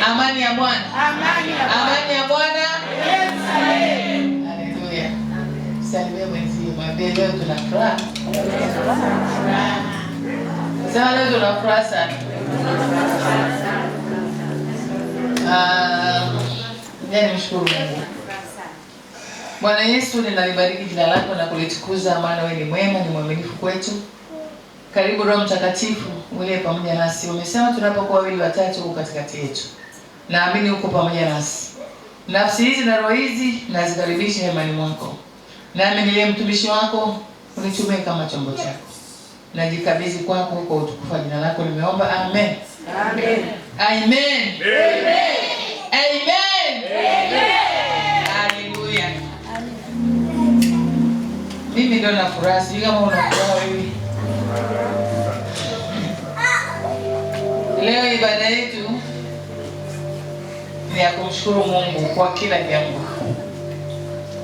Amani ya Bwana. Amani ya Bwana. Haleluya. Salimia mwenzio, mwambie leo tuna furaha. Sema leo tuna furaha sana. Mshukuru Mungu. Bwana Yesu, ninalibariki jina lako na kulitukuza, maana wewe ni mwema, ni mwaminifu kwetu. Karibu Roho Mtakatifu uliye pamoja nasi. Umesema tunapokuwa wawili watatu huko katikati yetu. Naamini uko pamoja nasi. Nafsi hizi na roho hizi nazikaribisha hemani mwako. Nami niliye mtumishi wako, unitumie kama chombo chako. Najikabidhi kwako kwa utukufu wa jina lako nimeomba. Amen. Amen. Amen. Amen. Amen. Haleluya. Mimi ndio na furaha, sijui kama una furaha wewe. Leo ibada yetu ni ya kumshukuru Mungu kwa kila jambo.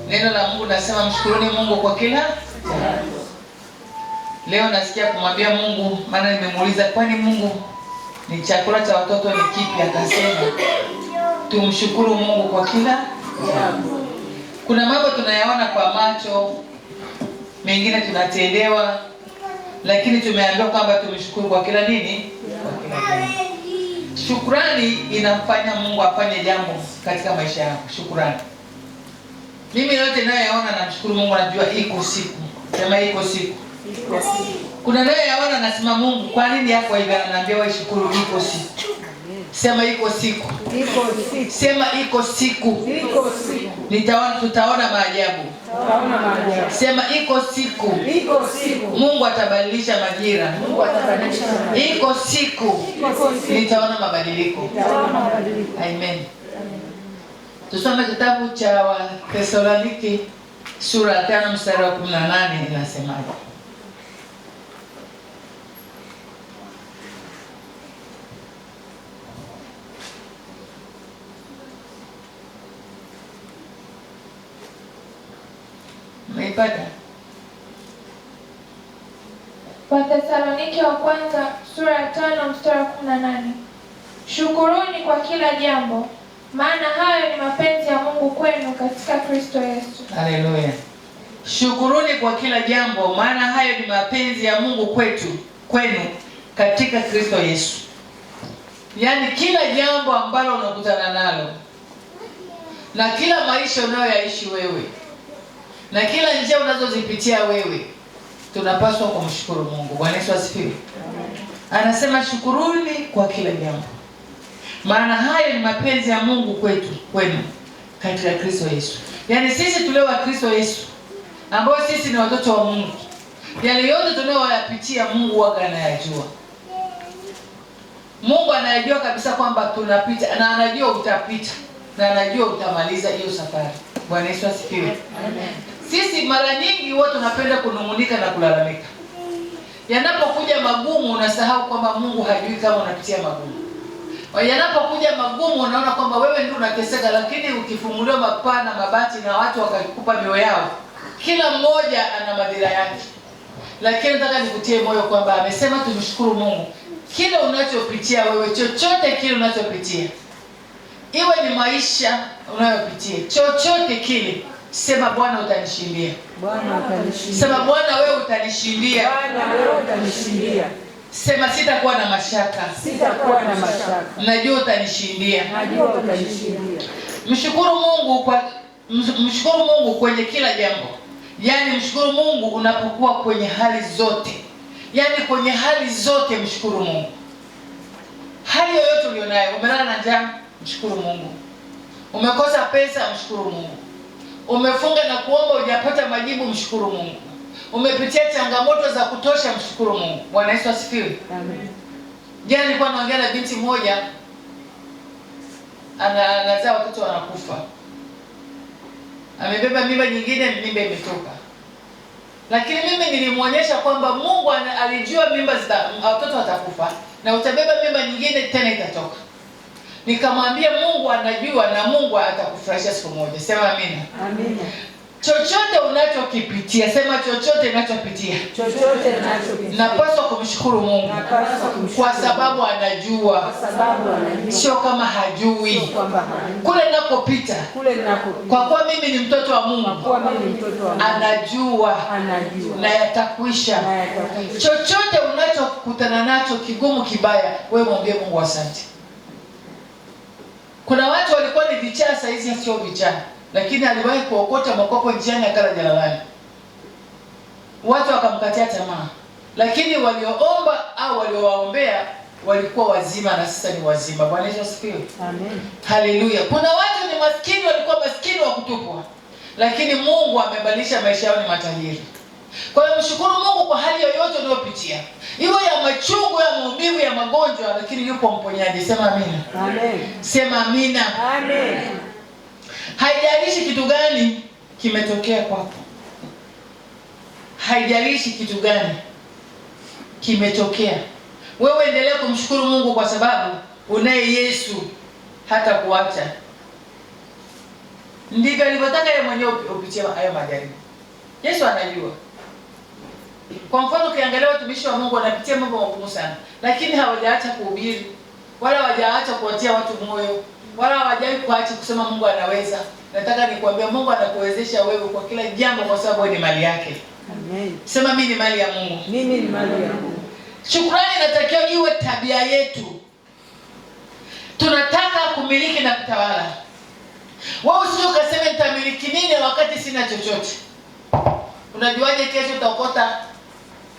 Neno la Mungu nasema mshukuruni Mungu kwa kila jambo. Leo nasikia kumwambia Mungu, maana nimemuuliza kwani Mungu ni chakula cha watoto ni kipi, akasema tumshukuru Mungu kwa kila jambo. Kuna mambo tunayaona kwa macho, mengine tunatendewa, lakini tumeambiwa kwamba tumshukuru kwa kila nini? Kwa kila jambo. Shukrani inamfanya Mungu afanye jambo katika maisha yako. Shukrani. Mimi yote nayoyaona namshukuru Mungu, najua iko siku. Sema iko siku. Kuna nayoyaona nasema Mungu, kwa nini yako hivi? Ananiambia wewe shukuru, iko siku. Sema iko siku. Iko siku. Sema iko siku. Iko siku. Tutaona maajabu. Tutaona maajabu. Sema iko siku. Iko siku. Mungu atabadilisha majira. Mungu atabadilisha majira. Iko siku. Iko siku. Nitaona mabadiliko. Nitaona mabadiliko. Amen. Tusome kitabu cha Wathesalonike sura ya 5 mstari wa 18 inasemaje? Umeipata? Wathesalonike wa kwanza sura ya 5 mstari wa 18. Shukuruni kwa kila jambo, maana hayo ni mapenzi ya Mungu kwenu katika Kristo Yesu. Haleluya. Shukuruni kwa kila jambo, maana hayo ni mapenzi ya Mungu kwenu katika Kristo Yesu. Yaani kila jambo ambalo unakutana nalo, na kila maisha unayoyaishi wewe, na kila njia unazozipitia wewe, tunapaswa kumshukuru Mungu. Bwana Yesu asifiwe. Anasema shukuruni kwa kila jambo, maana hayo ni mapenzi ya Mungu kwenu katika Kristo Yesu. Yaani sisi tulio wa Kristo Yesu, ambao sisi ni watoto wa Mungu, yale yote tunayoyapitia Mungu waga anayajua. Mungu anayajua kabisa kwamba tunapita, na anajua utapita, na anajua utamaliza hiyo safari. Bwana Yesu asifiwe. Amen. Sisi mara nyingi wote tunapenda kunung'unika na kulalamika. Yanapokuja magumu unasahau kwamba Mungu hajui kama unapitia magumu. Yanapokuja magumu unaona kwamba wewe ndio unateseka, lakini ukifunguliwa mapana mabati na watu wakakupa mioyo yao, kila mmoja ana madhira yake. Lakini nataka nikutie moyo kwamba amesema tumshukuru Mungu. Kile unachopitia wewe, chochote kile unachopitia, iwe ni maisha unayopitia, chochote kile, sema Bwana utanishindia. Bwana utanishindia. Sema Bwana wewe utanishindia. Bwana wewe utanishindia. Sema sitakuwa na mashaka. Sitakuwa na mashaka. Najua utanishindia. Najua utanishindia. Mshukuru Mungu kwenye kila jambo. Yaani mshukuru Mungu unapokuwa kwenye hali zote. Yaani kwenye hali zote mshukuru Mungu. Hali yoyote ulionayo, umelala na njaa, mshukuru Mungu. Umekosa pesa, mshukuru Mungu. Umefunga na kuomba hujapata majibu, mshukuru Mungu. Umepitia changamoto za kutosha, mshukuru Mungu. Bwana Yesu asifiwe. Amen. Jana nilikuwa naongea na binti moja, anazaa watoto wanakufa. Amebeba mimba nyingine, mimba imetoka. Lakini mimi nilimuonyesha kwamba Mungu alijua mimba watoto watakufa na utabeba mimba nyingine tena itatoka. Nikamwambia Mungu anajua na Mungu atakufurahisha siku moja. Sema amina. Amina. Chochote unachokipitia, sema chochote ninachopitia. Chochote ninachopitia. Napaswa kumshukuru Mungu. Kwa sababu anajua. Kwa sababu anajua. Sio kama hajui. Sio kwamba hajui. Kule ninakopita. Kule ninakopita. Kwa kuwa mimi ni mtoto wa Mungu. Kwa kuwa mimi ni mtoto wa Mungu. Anajua. Anajua. Na yatakwisha. Na yatakwisha. Chochote unachokutana nacho kigumu kibaya, wewe mwambie Mungu asante. Kuna watu walikuwa ni vichaa, saa hizi sio vichaa. Lakini aliwahi kuokota makopo njiani akala jalalani. Watu wakamkatia tamaa. Lakini walioomba au waliowaombea walikuwa wazima na sasa ni wazima. Bwana Yesu asifiwe. Amen. Haleluya. Kuna watu ni maskini, walikuwa maskini wa kutupwa. Lakini Mungu amebadilisha maisha yao, ni matajiri. Kwa hiyo mshukuru Mungu kwa hali yoyote unayopitia. Iwe ya machungu, ya maumivu, ya magonjwa, lakini yupo mponyaji. Sema amina. Amen. Sema amina. Amen. Haijalishi kitu gani kimetokea kwako. Haijalishi kitu gani kimetokea. Wewe endelea kumshukuru Mungu kwa sababu unaye Yesu hata kuacha. Ndivyo alivyotaka yeye mwenyewe upitie hayo majaribu. Yesu anajua. Kwa mfano ukiangalia watumishi wa Mungu wanapitia mambo magumu sana, lakini hawajaacha kuhubiri, wala hawajaacha kuwatia watu moyo, wala hawajai kuacha kusema Mungu anaweza. Nataka nikwambie Mungu anakuwezesha wewe kwa kila jambo kwa sababu wewe ni mali yake. Amen. Sema mimi ni mali ya Mungu. Mimi ni mali ya Mungu. Shukrani inatakiwa iwe tabia yetu. Tunataka kumiliki na kutawala. Wewe usije ukasema nitamiliki nini wakati sina chochote. Unajuaje kesho utaokota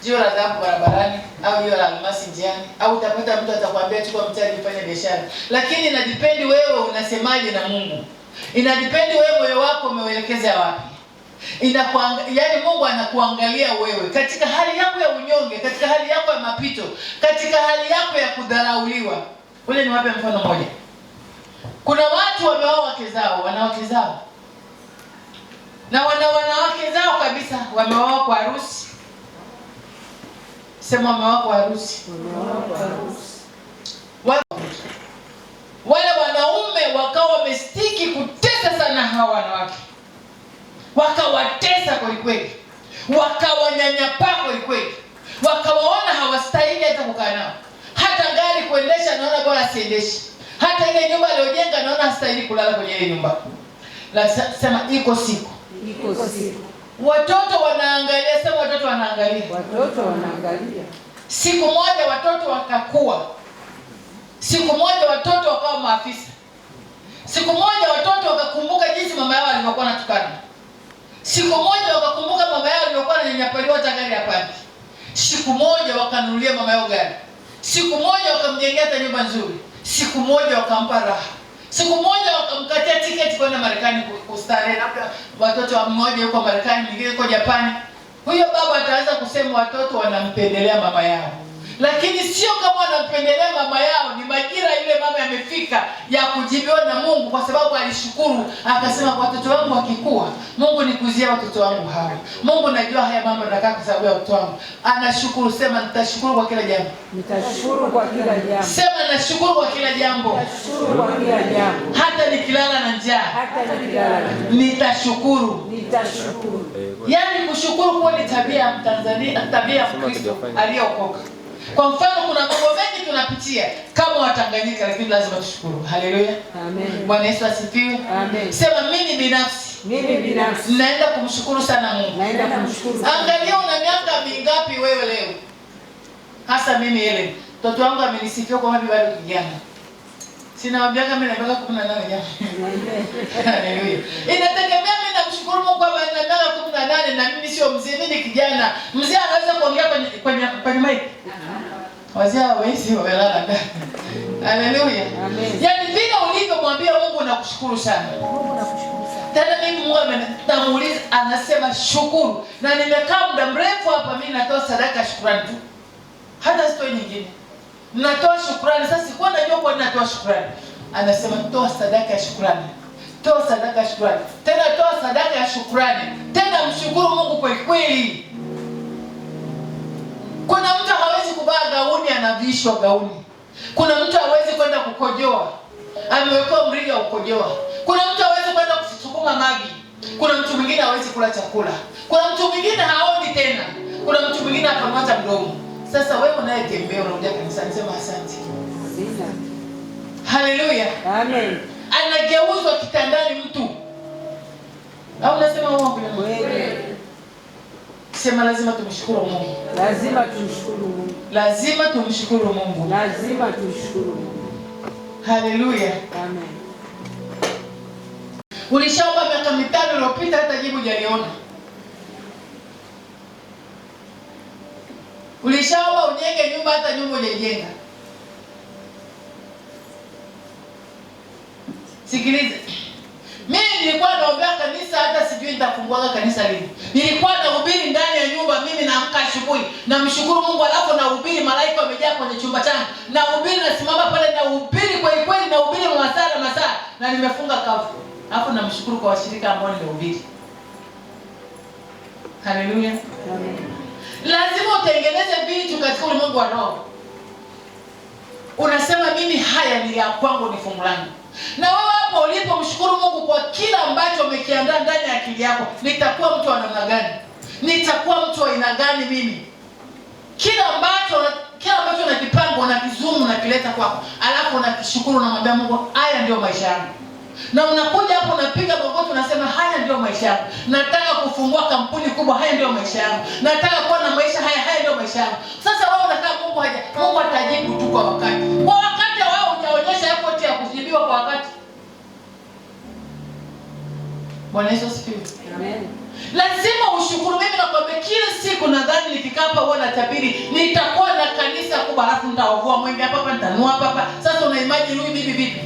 jiwe la dhahabu barabarani au jiwe la almasi njiani, au utapata mtu atakwambia chukua mtaji ufanye biashara. Lakini inadependi wewe unasemaje na Mungu. Inadependi wewe moyo wako umeuelekeza wapi. Yaani Mungu anakuangalia wewe katika hali yako ya unyonge, katika hali yako ya mapito, katika hali yako ya kudharauliwa. Ule ni wape mfano mmoja. Kuna watu wameoa wake zao, wanawake zao. Na wanawake zao kabisa wameoa kwa harusi. Sema wameoa kwa harusi. Wale wanaume wakawa wamestiki kutesa sana hawa wanawake. Wakawatesa kweli kweli. Wakawanyanyapaa kweli kweli. Wakawaona hawastahili hata kukaa nao. Hata gari kuendesha naona bora siendeshi. Hata ile nyumba aliyojenga naona hastahili kulala kwenye ile nyumba. Sema iko siku. Iko siku. Watoto wanaangalia, sema watoto wanaangalia. Watoto wanaangalia. Siku moja watoto wakakua. Siku moja watoto wakawa maafisa. Siku moja watoto wakakumbuka jinsi mama yao alivyokuwa anatukana. Siku moja wakakumbuka mama yao alivyokuwa ananyanyapaliwa hata gari hapandi. Siku moja wakanunulia mama yao gari. Siku moja wakamjengea hata nyumba nzuri. Siku moja wakampa raha. Siku moja wakamkatia tiketi kwenda Marekani kustarehe. Labda watoto wa mmoja yuko Marekani, mwingine yuko Japani. Huyo baba ataanza kusema watoto wanampendelea mama yao. Lakini sio kama wanampendelea mama yao, ni majira yule mama yamefika ya kujibiwa na Mungu, kwa sababu alishukuru akasema watoto wangu wakikua, Mungu nikuzia watoto wangu hawa. Mungu najua haya mambo nataka kwa sababu ya watoto wangu. Anashukuru, sema nitashukuru kwa kila jambo. Nitashukuru kwa kila jambo. Sema nashukuru kwa kila jambo. Nitashukuru kwa kila jambo. Hata nikilala na njaa. Hata nikilala na njaa. Nitashukuru. Nitashukuru. Yaani kushukuru kwa ni tabia ya Mtanzania, tabia ya Mkristo aliyeokoka. Kwa mfano kuna mambo mengi tunapitia kama Watanganyika, lakini lazima tushukuru. Haleluya. Amen. Bwana Yesu asifiwe. Amen. Sema mimi binafsi naenda kumshukuru sana Mungu. Naenda kumshukuru. Angalia una miaka mingapi wewe leo? Hasa mimi ile. Mtoto wangu amenisifia kwa sababu bado kijana. Sina miaka mimi na miaka 18 jana. Haleluya. Inategemea mimi namshukuru Mungu kwamba nina miaka 18 na mimi sio mzee, mimi ni kijana. Mzee anaweza kuongea kwenye mic. Wazee hawezi wamelala ndani. Haleluya. Amen. Yaani vile ulivyomwambia Mungu nakushukuru sana. Mungu nakushukuru sana. Tena mimi Mungu amenimuuliza anasema shukuru. Na nimekaa muda mrefu hapa mimi natoa sadaka ya shukrani tu. Hata sitoi nyingine. Natoa shukrani. Sasa sikuwa najua kwa nini natoa shukrani. Anasema toa sadaka ya shukrani. Toa sadaka ya shukrani. Tena toa sadaka ya shukrani. Tena mshukuru Mungu kwa kweli. Kuna mtu hawezi kuvaa gauni anavishwa gauni. Kuna mtu hawezi kwenda kukojoa, amewekewa mrija wa kukojoa. Kuna mtu hawezi kwenda kusukuma maji, Kuna mtu mwingine hawezi kula chakula. Kuna mtu mwingine haoni tena. Kuna mtu mwingine akamwacha mdomo. Sasa wewe unayetembea unakuja kanisani, sema asante. Haleluya. Amen. Anageuzwa kitandani mtu. Au unasema Mungu Wewe. Sema lazima tumshukuru Mungu. Lazima tumshukuru Mungu. Lazima tumshukuru Mungu. Lazima tumshukuru Mungu. Haleluya. Amen. Ulishaomba miaka 5 iliyopita hata jibu hujaliona. Ulishaomba ujenge nyumba hata nyumba hujajenga. Sikiliza. Mimi nilikuwa naombea kanisa hata sijui nitafungua kanisa lini. Nilikuwa nahubiri ndani ya nyumba, mimi naamka asubuhi, namshukuru Mungu, alafu nahubiri malaika wamejaa kwenye chumba changu. Nahubiri, nasimama pale nahubiri kweli kweli, nahubiri masaa na nimefunga kafu. Alafu namshukuru kwa washirika ambao nimehubiri. Haleluya. Amen. Lazima utengeneze vitu katika ulimwengu wa roho. Unasema mimi haya ni ya kwangu, ni fungu langu. Na wewe hapo ulipo mshukuru Mungu kwa kila ambacho umekiandaa ndani ya akili yako. Nitakuwa mtu wa namna gani? Nitakuwa mtu wa aina gani mimi? Kila ambacho unakipanga unakizumu unakileta kwako. Alafu unakishukuru, unamwambia Mungu, haya ndio maisha yangu. Na unakuja hapo unapiga magoti unasema haya ndio maisha yangu. Nataka kufungua kampuni kubwa, haya ndio maisha yangu. Nataka kuwa na maisha haya ndio maisha yangu. Sasa wewe unataka Mungu atajibu tu kwa wakati. Kwa wakati wewe hujaonyesha effort ya kujibiwa kwa wakati. Bwana Yesu asifiwe. Amen. Lazima ushukuru. Mimi nakwambia kila siku nadhani nikikaa hapa huwa natabiri nitakuwa na kanisa kubwa, alafu nitaovua mwenge hapa nitanua hapa. Sasa una imagine huyu bibi vipi?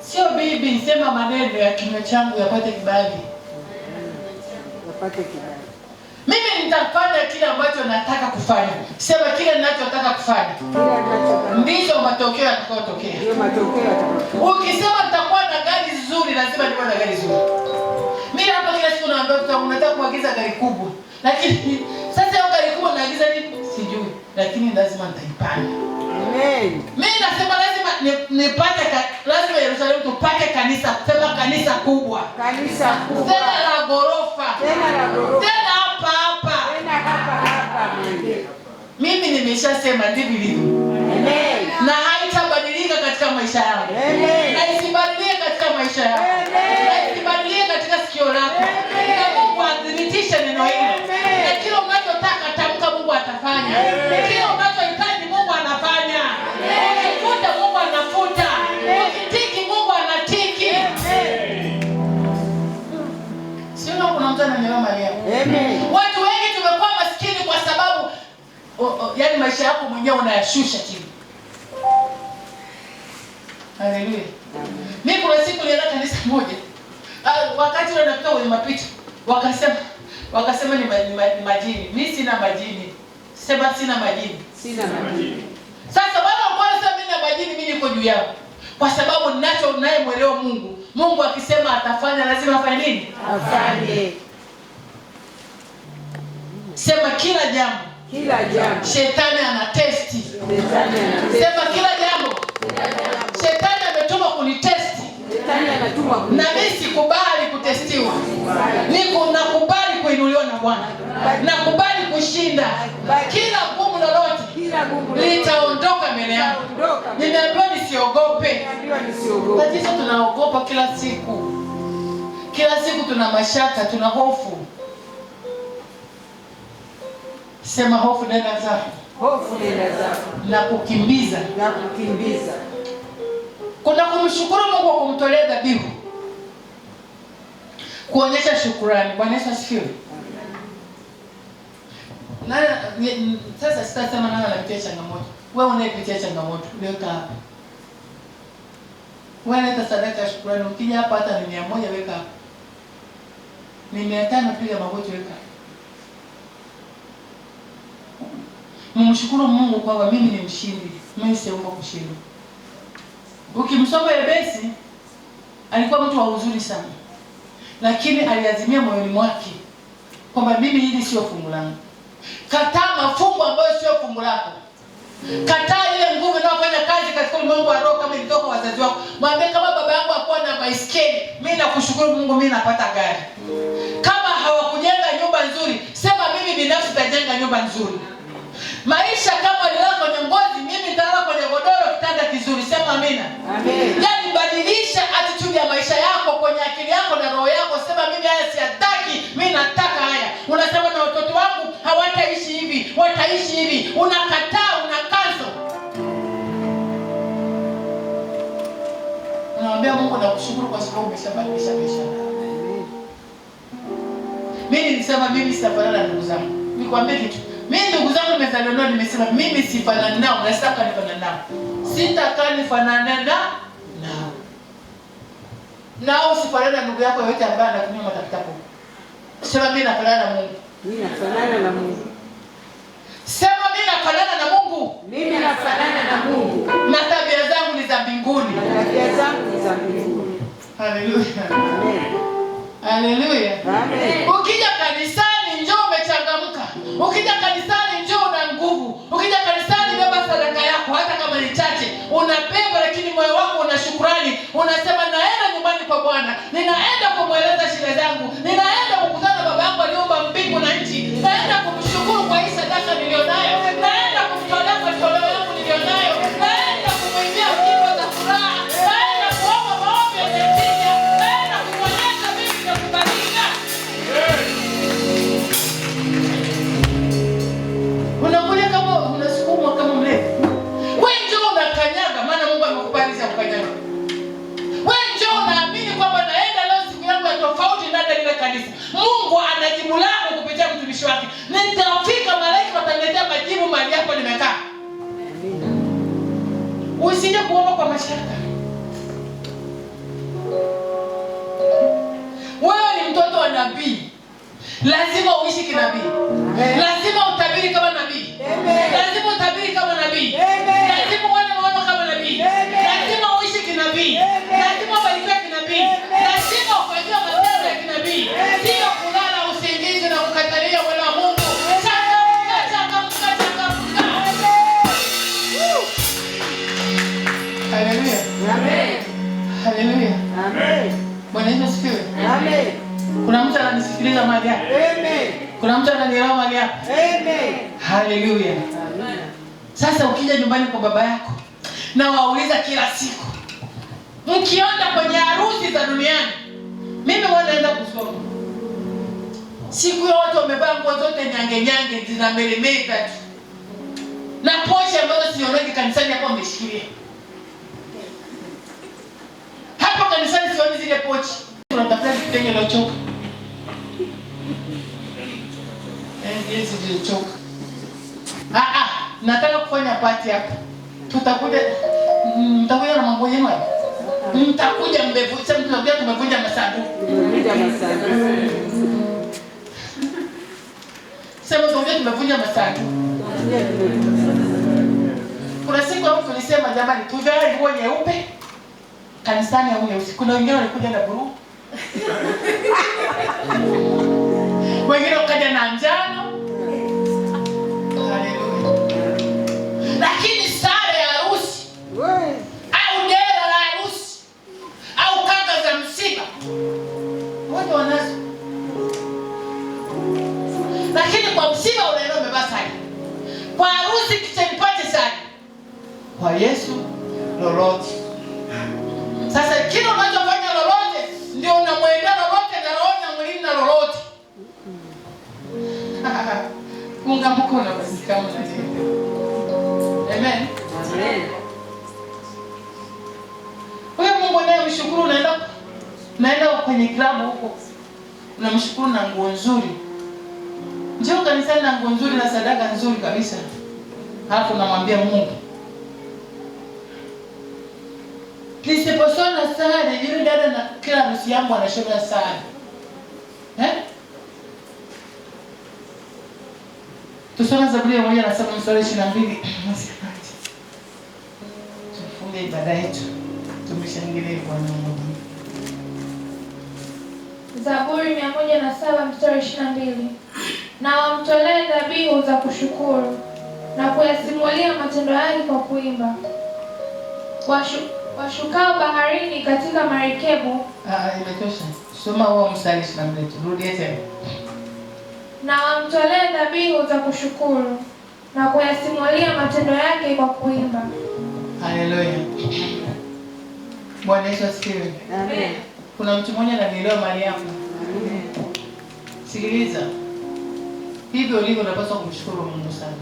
Sio bibi, sema maneno ya kinywa changu yapate kibali. Yapate kibali. Mimi nitafanya kile ambacho nataka kufanya. Sema kile ninachotaka kufanya. Ndicho matokeo yatakayotokea. Ndio matokeo yatakayotokea. Ukisema nitakuwa na gari nzuri, lazima niwe na gari nzuri. Mimi hapa kila siku naambia unataka kuagiza gari kubwa. Lakini sasa hiyo gari kubwa naagiza nini? Sijui. Lakini lazima nitaipanda. Amen. Mimi nasema lazima lazima Yerusalemu tupate kanisa, sema kanisa kubwa. Kanisa kubwa. Tena la ghorofa. Tena hapa. Mimi nimeshasema ndivyo ilivyo. Amen. Na haitabadilika katika maisha yangu. Amen. Na isibadilike katika maisha yangu. Amen. Na isibadilike katika sikio lako. Amen. Na Mungu athibitishe neno hili. Amen. Na kile unachotaka tamka, Mungu atafanya. Amen. Kile unachohitaji Mungu anafanya. Ukifuta Mungu anafuta. Ukitiki Mungu anatiki. Sio kuna mtu ananielewa Maria? Amen. Watu wengi tumekuwa maskini kwa sababu yaani maisha yako mwenyewe unayashusha chini. Haleluya. Mimi kuna siku nilienda kanisa moja. Wakati ule napita kwenye mapito, wakasema ni majini. Mimi sina majini. Sema sina majini. Sina majini. Sasa bwana kwanza mimi na majini, mimi niko juu yao. Kwa sababu ninacho naye mwelewa Mungu. Mungu akisema atafanya lazima afanye nini? Afanye. Sema kila jambo. Kila jambo. Shetani ana testi. Shetani ana testi. Sema kila jambo. Shetani ametuma kunitesti. Shetani anatuma Na mimi sikubali kutestiwa. Niko nakubali kuinuliwa na Bwana. Nakubali kushinda. Kila ngumu lolote litaondoka mbele yangu. Nimeambiwa nisiogope. Tatizo tunaogopa kila siku. Kila siku tuna mashaka, tuna hofu. Sema hofu nenda zako. Hofu nenda zako. Na kukimbiza. Na kukimbiza. Kuna kumshukuru Mungu kwa kumtolea dhabihu. Kuonyesha shukrani. Bwana Yesu asifiwe. Sasa sitasema nani anapitia changamoto. Wewe unayepitia changamoto, weka hapa. Wewe leta sadaka ya shukrani. Ukija hapa hata ni 100 weka hapa. Ni 500 piga magoti weka. Mumshukuru Mungu kwamba mimi ni mshindi. Mimi siomba kushindwa. Ukimsoma Yabesi alikuwa mtu wa huzuni sana. Lakini aliazimia moyoni mwake kwamba mimi hili sio fungu langu. Kataa mafungu ambayo sio fungu lako. Kataa ile nguvu inayofanya kazi katika ulimwengu wa roho kama ilitoka wazazi wako. Mwambie kama baba yangu hakuwa na baiskeli, mimi na kushukuru Mungu mimi napata gari. Kama hawakujenga nyumba nzuri, sema mimi binafsi nitajenga nyumba nzuri. Maisha kama nilala kwenye ngozi, mimi nitalala kwenye godoro kitanda kizuri. Sema amina. Amen. Yaani badilisha attitude ya maisha yako kwenye akili yako na roho yako. Sema mimi haya siyataki, mimi nataka haya. Unasema na watoto wangu hawataishi hivi, wataishi hivi. Unakataa, unakazo. Unamwambia Mungu nakushukuru kwa sababu umeshabadilisha maisha. Mimi nilisema mimi sitafanana na ndugu zangu. Nikwambie kitu. Mimi ndugu zangu nimezaliwa nao, nimesema mimi sifanani nao, na sitaka nifanane nao. Sitaka nifanane nao. Nao usifanane na ndugu yako yote ambaye anakunywa matapitapo. Sema mimi nafanana na Mungu. Mimi nafanana na Mungu. Sema mimi nafanana na Mungu. Mimi nafanana na Mungu. Na tabia zangu ni za mbinguni. Na tabia zangu ni za mbinguni. Haleluya. Amen. Haleluya. Amen. Ukija kanisani njoo umechangamka. Ukija kanisani njoo una nguvu. Ukija kanisani beba sadaka yako hata kama ni chache. Unabeba lakini moyo wako una shukrani. Unasema naenda nyumbani kwa Bwana. Ninaenda kumweleza shida zangu. Ninaenda kukutana na baba yangu aliumba mbingu na nchi. Naenda kumshukuru kwa hii sadaka nilionayo. Naenda kumtolea kwa toleo langu nilionayo. Naenda kumwimbia nyimbo za furaha. Naenda kuomba maombi ya tija. Naenda kumwonyesha mimi nakubalika. Unakuja kama unasukumwa kama mlevi. Wewe njoo unakanyaga maana Mungu amekubalisha kukanyaga. Wewe njoo unaamini kwamba naenda leo siku yangu ya tofauti ndani ya ile kanisa. Mungu anajibu langu kupitia mtumishi wake. Nitafika malaika wataniletea majibu mahali hapo nimekaa. Usije kuomba kwa mashaka. Wewe ni mtoto wa nabii. Lazima uishi kinabii. Lazima utabiri kama nabii. Lazima utabiri kama nabii. Lazima uone maono kama nabii. Lazima uishi kinabii. Lazima ubarikiwe kinabii. Lazima ufanye matendo ya kinabii. Sio kulala usingizi na kukatalia wala Mungu. Changamka, changamka, changamka. Haleluya. Amen. Haleluya. Amen. Bwana Yesu asifiwe. Amen. Kuna mtu ananisikiliza mahali hapa? Amen. Kuna mtu ananielewa mahali hapa? Amen. Haleluya. Amen. Sasa ukija nyumbani kwa baba yako na wauliza kila siku, mkienda kwenye harusi za duniani, mimi wanaenda kusoma. Siku ya watu wamevaa nguo zote nyange nyange zinameremeta tu. Na pochi ambazo sioneki kanisani hapo wameshikilia. Hapo kanisani sioni zile pochi. Tunatafuta kitenge kilichochoka. Hizi zilizochoka. Nataka kufanya party hapa. Mtakuja na mambo yenu hapa. Mtakuja mmevunja, mtakuja tumevunja masanduku. Tumevunja masanduku. Sema tuongee tumevunja masanduku. Kuna siku hapo tulisema jamani tuvae nguo nyeupe kanisani au nyeusi. Kuna wengine walikuja na blue. Wengine wakaja na njano. Haleluya. Lakini sare ya harusi au dera la harusi au kanga za msiba wote wanazo. Lakini kwa msiba unaenda umevaa sare. Kwa harusi kitanipate sare. Kwa Yesu lolote. Sasa kila unachofanya lolote ndio unamwendea lolote na roho na mwili na lolote. Mungu mkono unasikia mnajua. Amen. Amen. Wewe Mungu naye mshukuru, naenda kwenye klabu huko. Unamshukuru na nguo nzuri. Njoo kanisani na nguo nzuri na sadaka nzuri kabisa. Hapo unamwambia Mungu, nisiposona sare, yule dada na kila harusi yangu anashona sare. Tusome Zaburi ya 1:7-22. Tufunge ibada yetu. Tumshangilie Bwana Mungu. Zaburi 107:22. Na wamtolee dhabihu za kushukuru na kuyasimulia matendo yake kwa kuimba. washukao baharini katika marekebu. Imetosha. Soma huo mstari 22. Rudie tena. Na wamtolee dhabihu za kushukuru na kuyasimulia matendo yake kwa kuimba. Haleluya. Bwana Yesu asifiwe. Amen. Kuna mtu mmoja ananielewa Mariamu. Amen. Sikiliza. Hivyo ulivyo unapaswa kumshukuru Mungu sana.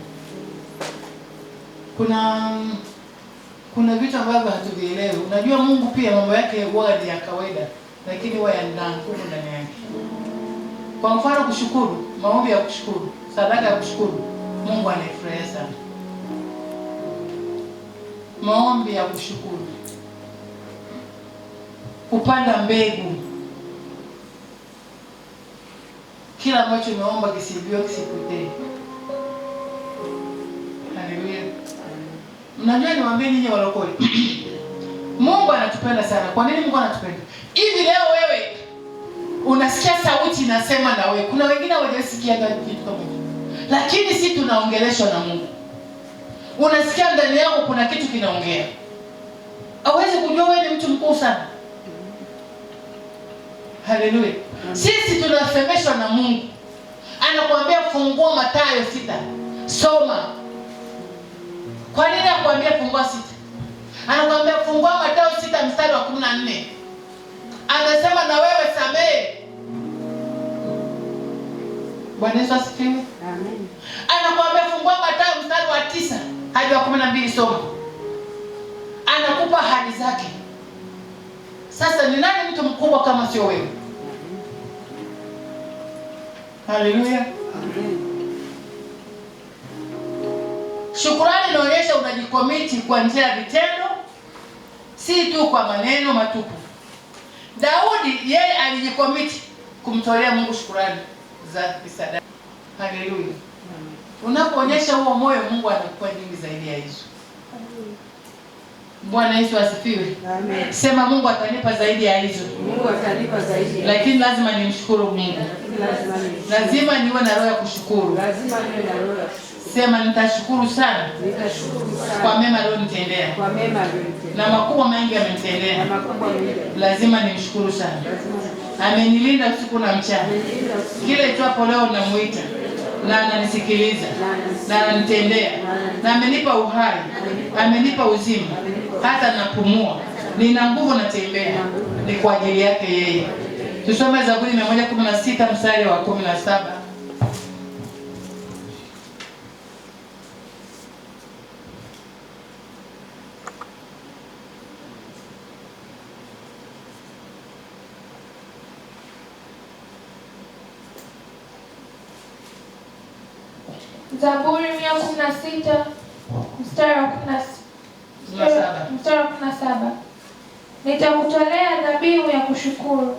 Kuna vitu ambavyo hatuvielewi. Unajua Mungu pia mambo yake huwa ni ya kawaida, lakini huwa yana nguvu ndani yake. Kwa mfano kushukuru, maombi ya kushukuru, sadaka ya kushukuru, Mungu anafurahia sana. Maombi ya kushukuru. Kupanda mbegu. Kila ambacho umeomba kisibiwe, kisipotee. Haleluya. Mnajua niwaambie ninyi walokole. Mungu anatupenda sana. Kwa nini Mungu anatupenda? Hivi leo wewe unasikia sauti inasema na wewe. Kuna wengine hawajasikia kitu kama hicho. Lakini sisi tunaongeleshwa na Mungu. Unasikia ndani yako kuna kitu kinaongea. Hauwezi kujua wewe ni mtu mkuu sana. Haleluya. Sisi tunasemeshwa na Mungu. Anakuambia fungua Mathayo 6. Soma. Kwa nini anakuambia fungua 6? Anakuambia fungua Mathayo 6 mstari wa 14. Anasema na wewe samehe. Bwana Yesu asifiwe. Amen. Anakuambia fungua Mathayo mstari wa 9 hadi wa 12, soma. Anakupa ahadi zake. Sasa ni nani mtu mkubwa kama sio wewe? Haleluya. Amen. Shukrani inaonyesha unajikomiti kwa njia ya vitendo, si tu kwa maneno matupu. Daudi yeye alijikomiti kumtolea Mungu shukrani za sadaka. Haleluya. Unapoonyesha huo moyo, Mungu anakupa nyingi zaidi ya hizo. Bwana Yesu asifiwe. Amen. Sema Mungu atanipa zaidi ya hizo. Mungu atanipa zaidi. Lakini lazima nimshukuru Mungu. Lazima niwe na roho ya kushukuru. Lazima niwe na roho ya kushukuru. Sema nitashukuru sana. Nitashukuru sana kwa mema aliyonitendea. Kwa mema aliyonitendea. Na makubwa mengi amenitendea. Na makubwa mengi. Lazima nimshukuru sana. Amenilinda usiku na mchana. Kila itwapo leo namuita na ananisikiliza na ananitendea na amenipa uhai, amenipa uzima, hata napumua, nina nguvu, natembea, ni kwa ajili yake yeye. Tusome Zaburi 116 mstari wa 17. Zaburi 116 mstari wa 17. Nitakutolea dhabihu ya kushukuru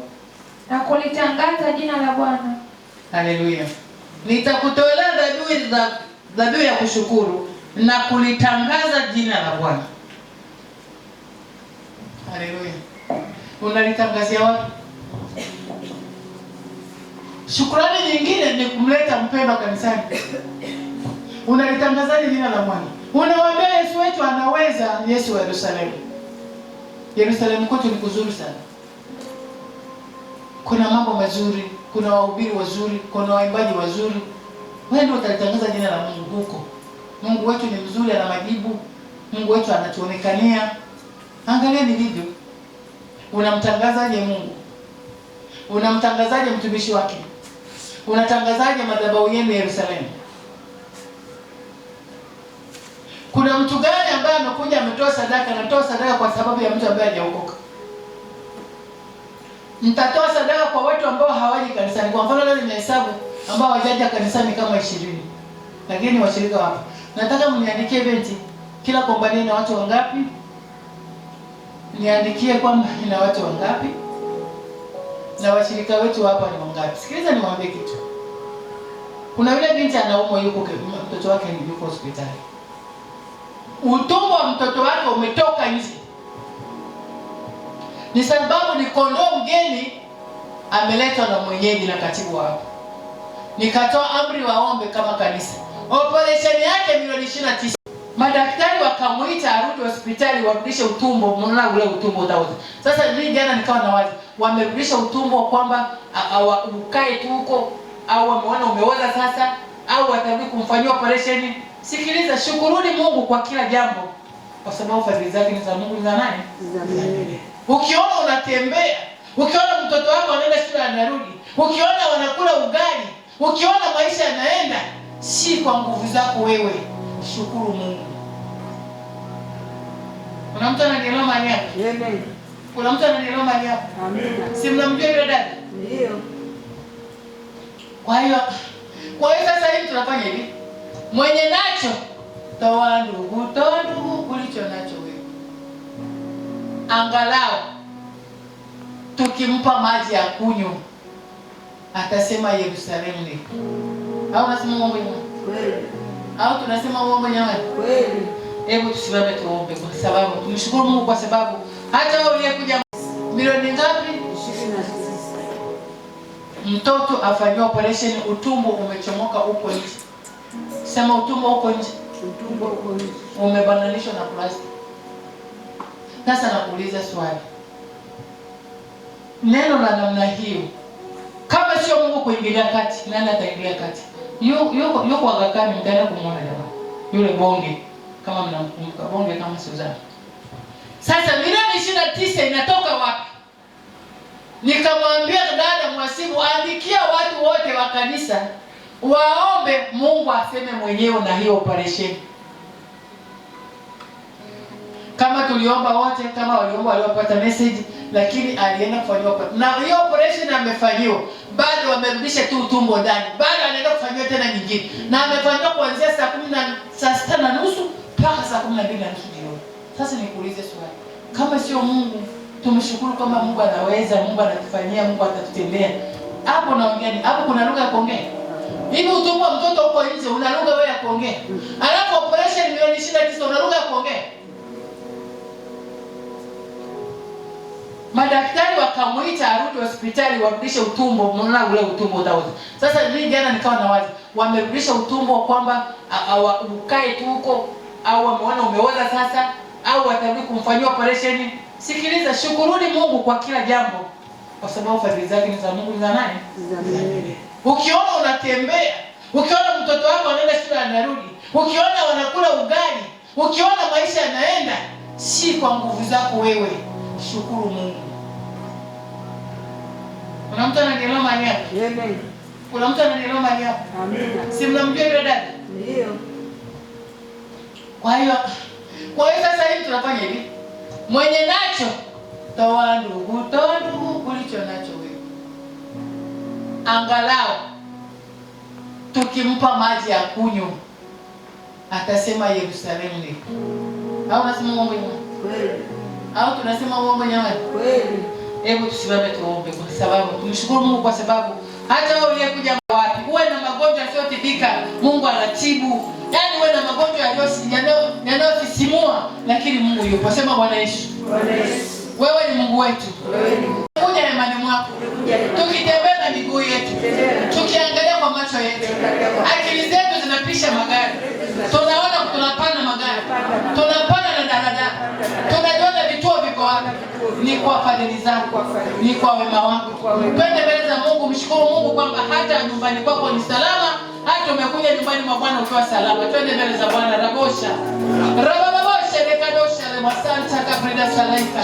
na kulitangaza jina la Bwana. Haleluya. Nitakutolea dhabihu ya kushukuru na kulitangaza jina la Bwana. Haleluya. Unalitangazia wapi? Shukrani nyingine ni kumleta mpendwa kanisani. Unalitangazaje jina la Bwana? Unawaambia Yesu wetu anaweza, Yesu wa Yerusalemu. Yerusalemu kwetu ni kuzuri sana. Kuna mambo mazuri, kuna wahubiri wazuri, kuna waimbaji wazuri. Wewe ndio utalitangaza jina la Mungu huko. Mungu wetu ni mzuri, ana majibu. Mungu wetu anatuonekania. Angalia nilivyo. Unamtangazaje Mungu? Unamtangazaje mtumishi wake? Unatangazaje madhabahu yenu Yerusalemu? Kuna mtu gani ambaye amekuja ametoa sadaka, anatoa sadaka kwa sababu ya mtu ambaye hajaokoka? Mtatoa sadaka kwa watu ambao hawaji kanisani. Kwa mfano leo nimehesabu ambao hawajaja kanisani kama 20. Lakini washirika wapo. Nataka mniandikie event. Kila kombani ina watu wangapi? Niandikie kwamba ina watu wangapi? Na washirika wetu hapa ni wangapi? Sikiliza niwaambie kitu. Kuna yule binti anaumwa, yuko mtoto wake yuko hospitali. Utumbo wa mtoto wake umetoka nje. Ni sababu ni kondoo mgeni ameletwa na mwenyeji na katibu wao. Nikatoa amri waombe kama kanisa. Operation yake milioni 29. Madaktari wakamuita arudi hospitali warudishe utumbo, mnaona ule utumbo utaoza. Sasa mimi jana nikawa na wazi, wamerudisha utumbo kwamba ukae tu huko, au wameona umeoza sasa, au watarudi kumfanyia operation. Sikiliza, shukuruni Mungu kwa kila jambo, kwa sababu fadhili zake ni za Mungu, ni za nani? Za milele. Ukiona unatembea, ukiona mtoto wako anaenda shule anarudi, ukiona wanakula ugali, ukiona maisha yanaenda, si kwa nguvu zako wewe, shukuru Mungu. Kuna mtu ananielewa mali hapa? Amen. Kuna mtu ananielewa mali hapa? Amina. Si mnamjua yule dada? Ndio. Kwa hiyo sasa hivi tunafanya hivi. Mwenye nacho toa ndugu ulicho nacho wewe. Angalau tukimpa maji ya kunywa atasema Yerusalemu ni. Au nasema uongo jamani? Kweli. Au tunasema uongo jamani? Kweli. Hebu tusimame tuombe, kwa sababu tumshukuru Mungu kwa sababu hata wewe uliyekuja milioni ngapi? 29. Mtoto afanywa operation, utumbo umechomoka huko nje. Sema utumbo huko nje. Utumbo huko nje. Umebananishwa na plastiki. Sasa nakuuliza swali. Neno la namna hiyo, kama sio Mungu kuingilia kati, nani ataingilia kati? Yuko agakani, mtaenda kumuona jamani. Yule bonge, kama mnamkumbuka bonge kama Suzana. Sasa milioni 29 inatoka wapi? Nikamwambia dada mwasibu, andikia watu wote wa kanisa waombe Mungu aseme mwenyewe na hiyo operation. Kama tuliomba wote, kama waliomba waliopata message, lakini alienda kufanywa na hiyo operation amefanyiwa, bado wamerudisha tu utumbo ndani, bado anaenda kufanywa tena nyingine, na amefanywa kuanzia saa 6:30 mpaka saa 12:30 jioni. Sasa nikuulize swali, kama sio Mungu, tumshukuru kama Mungu anaweza, Mungu anatufanyia, Mungu atatutendea. Hapo naongea ni hapo, kuna lugha ya kuongea hivi? Utumbo wa mtoto uko nje, una lugha wewe ya kuongea? Alafu operation milioni 29 una lugha ya kuongea? Madaktari wakamuita arudi hospitali warudishe utumbo, mnaona ule utumbo utaoza. Sasa mimi jana nikawa na wazi, wamerudisha utumbo kwamba ukae tu huko, au wameona umeoza sasa, au watarudi kumfanyia operation. Sikiliza, shukuruni Mungu kwa kila jambo, kwa sababu fadhili zake ni za Mungu, ni za nani? Za milele. Ukiona unatembea, ukiona mtoto wako anaenda shule anarudi, ukiona wanakula ugali, ukiona maisha yanaenda, si kwa nguvu zako wewe, shukuru Mungu. Kuna mtu ananielewa mali hapa? Amen. Kuna mtu ananielewa mali hapa? Amina. Si mnamjua yule dada? Ndio. Kwa hiyo sasa hivi tunafanya hivi. Mwenye nacho toa ndugu ulicho nacho wewe. Angalau tukimpa maji ya kunywa atasema Yerusalemu ni. Au nasema uongo jamani? Kweli. Au tunasema uongo jamani? Kweli. Hebu tusimame tuombe, kwa sababu tumshukuru Mungu kwa sababu hata wewe uliyekuja wapi, uwe na magonjwa yasiyotibika, Mungu anatibu. Yaani uwe na magonjwa yanayosisimua, lakini Mungu yupo. Sema Bwana Yesu. Bwana Yesu. Wewe ni Mungu wetu. Kuja na imani mwako. Tukitembea na miguu yetu. Tukiangalia kwa macho yetu. Akili zetu zinapisha magari. Tunaona tunapanda magari. Tunapanda na daladala. Tunajiona vituo viko wapi? Ni kwa fadhili zako, ni kwa wema wako. Twende mbele za Mungu, mshukuru Mungu kwamba hata nyumbani kwako ni salama, hata umekuja nyumbani mwa Bwana ukiwa salama. Twende mbele za Bwana. Rabosha rekadosha le masanta kabrida salaika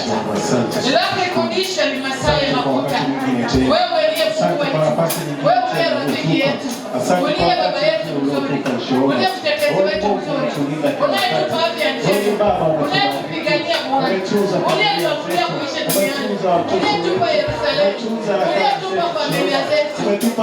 lapi kudisha ni masaya makuta. Wewe ndiye Mungu wetu, wewe ndiye rafiki yetu, uliye baba yetu mzuri, uliye mtetezi wetu mzuri, unayetupa afya njema, unayetupigania Bwana, uliyetuafulia kuishi duniani, uliyetupa Yerusalemu, uliyetupa familia zetu.